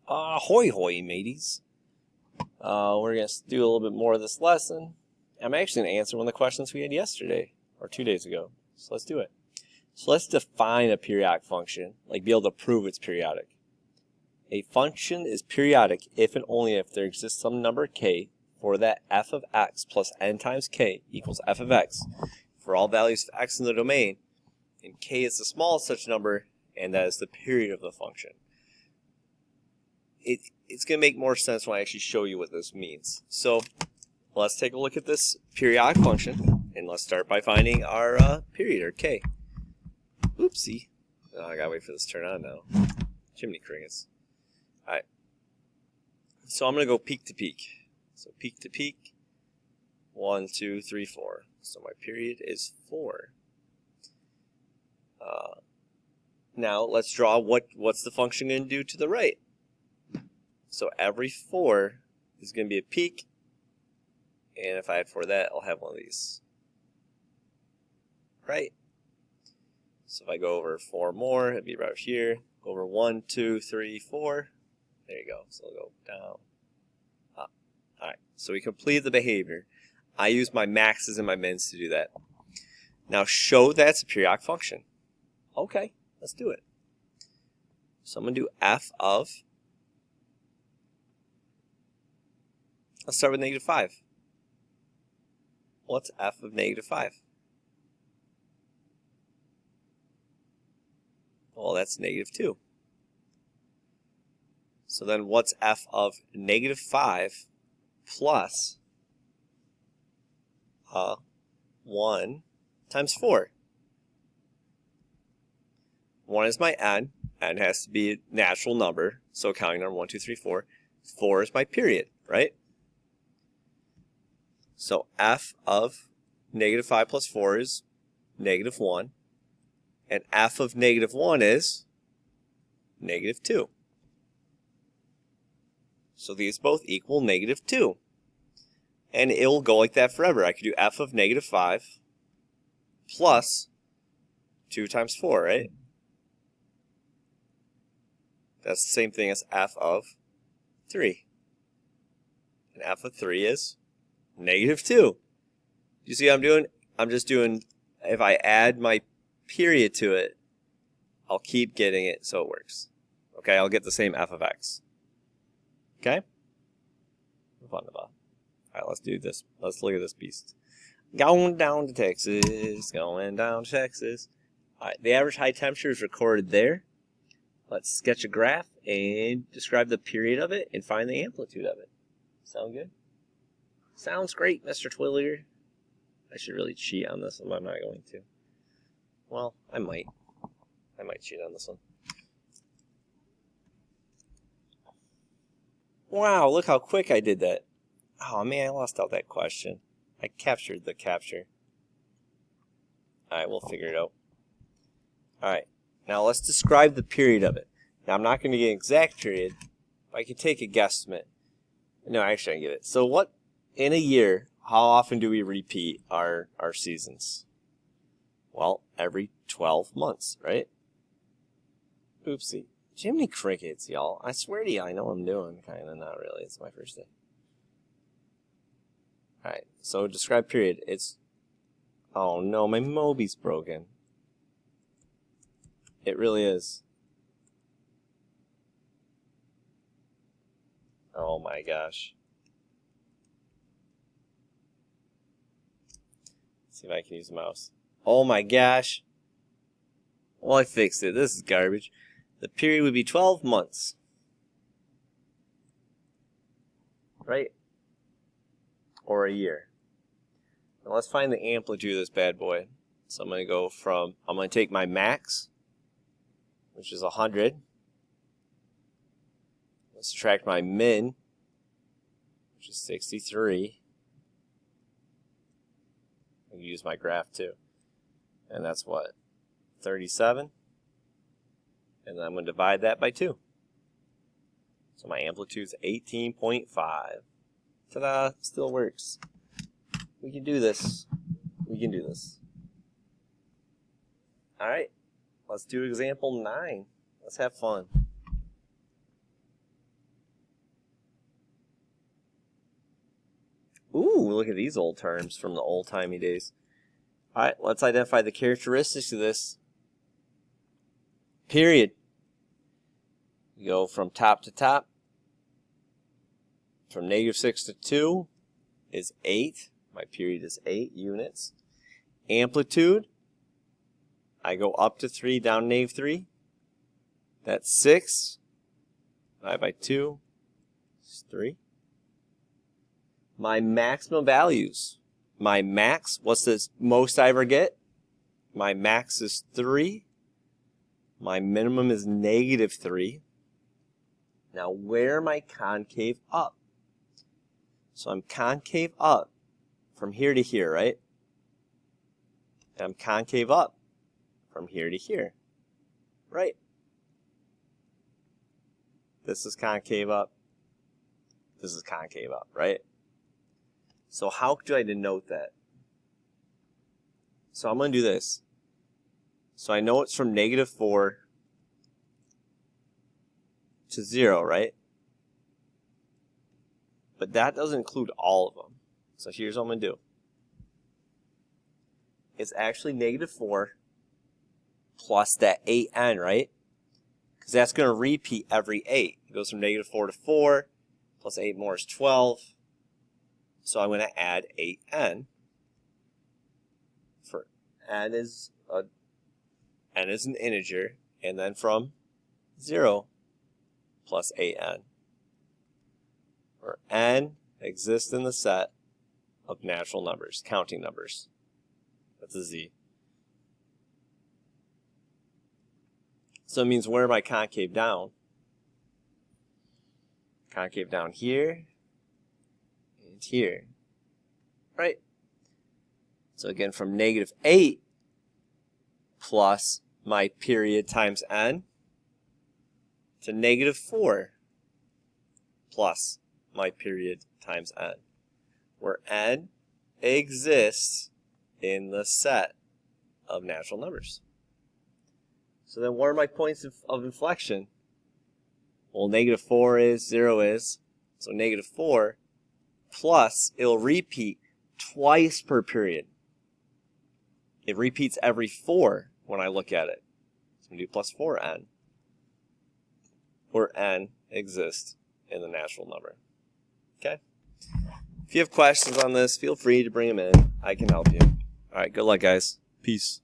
Hoy hoy, mateys. We're going to do a little bit more of this lesson. I'm actually going to answer one of the questions we had yesterday, or 2 days ago. So let's do it. So let's define a periodic function, like be able to prove it's periodic. A function is periodic if and only if there exists some number k for that f of x plus n times k equals f of x for all values of x in the domain, and k is the smallest such number, and that is the period of the function. It's going to make more sense when I actually show you what this means. So let's take a look at this periodic function, and let's start by finding our period, or k. Oopsie. Oh, I gotta wait for this to turn on now. Chimney crickets. Alright. So I'm going to go peak to peak. So peak to peak, 1, 2, 3, 4. So my period is 4. Now let's draw what's the function going to do to the right. So every 4 is going to be a peak, and if I add 4 to that, I'll have one of these. Right? So if I go over 4 more, it'd be right here. Go over 1, 2, 3, 4. There you go. So it'll go down, up. Alright, so we completed the behavior. I use my maxes and my mins to do that. Now show that's a periodic function. Okay, let's do it. So I'm going to do f of, let's start with -5. What's f of -5? Well, that's -2. So then what's f of -5 plus 1 times 4? 1 is my n. N has to be a natural number, so counting number 1, 2, 3, 4. 4 is my period, right? So f of -5 plus 4 is -1. And f of -1 is -2. So these both equal -2. And it will go like that forever. I could do f of -5 plus 2 times 4, right? That's the same thing as f of 3. And f of 3 is -2. You see what I'm doing? I'm just doing, if I add my period to it, I'll keep getting it so it works. Okay, I'll get the same f of x. Okay? Wunderbar. Alright, let's do this. Let's look at this beast. Going down to Texas. Going down to Texas. Alright, the average high temperature is recorded there. Let's sketch a graph and describe the period of it and find the amplitude of it. Sound good? Sounds great, Mr. Twillier. I should really cheat on this, but I'm not going to. Well, I might. I might cheat on this one. Wow, look how quick I did that. Oh man, I lost out that question. I captured the capture. Alright, we'll figure it out. Alright, now let's describe the period of it. Now I'm not going to get an exact period, but I can take a guesstimate. No, actually I can get it. So what, in a year, how often do we repeat our seasons? Well, every 12 months, right? Oopsie. Jiminy crickets, y'all. I swear to you, I know what I'm doing. Kinda, not really. It's my first day. Alright, so describe period. It's... Oh no, my Moby's broken. It really is. Oh my gosh. Let's see if I can use the mouse. Oh my gosh. Well, I fixed it. This is garbage. The period would be 12 months. Right? Or a year. Now let's find the amplitude of this bad boy. So I'm going to go from, I'm going to take my max, which is 100. Let's subtract my min, which is 63. I can use my graph too. And that's what? 37. And then I'm going to divide that by 2. So my amplitude is 18.5. Ta-da! Still works. We can do this. We can do this. Alright. Let's do example 9. Let's have fun. Ooh, look at these old terms from the old-timey days. All right, let's identify the characteristics of this period. You go from top to top. From -6 to 2 is 8. My period is 8 units. Amplitude, I go up to 3, down to -3. That's 6. Divided by 2 is 3. My maximum values. My max, what's the most I ever get? My max is 3. My minimum is -3. Now, where am I concave up? So I'm concave up from here to here, right? And I'm concave up from here to here, right? This is concave up. This is concave up, right? So how do I denote that? So I'm going to do this. So I know it's from -4 to 0, right? But that doesn't include all of them. So here's what I'm going to do. It's actually -4 plus that 8n, right? Because that's going to repeat every 8. It goes from -4 to 4, plus 8 more is 12. So I'm going to add 8n. For n is an integer, and then from 0 plus 8n. Where n exists in the set of natural numbers, counting numbers. That's a z. So it means where am I concave down? Concave down here and here, right? So again, from -8 plus my period times n to -4 plus my period times n, where n exists in the set of natural numbers. So then what are my points of inflection? Well, -4 is, 0 is, so -4 plus, it'll repeat twice per period. It repeats every 4 when I look at it. So I'm going to do plus 4n, where n exists in the natural number. Okay? If you have questions on this, feel free to bring them in. I can help you. All right, good luck, guys. Peace.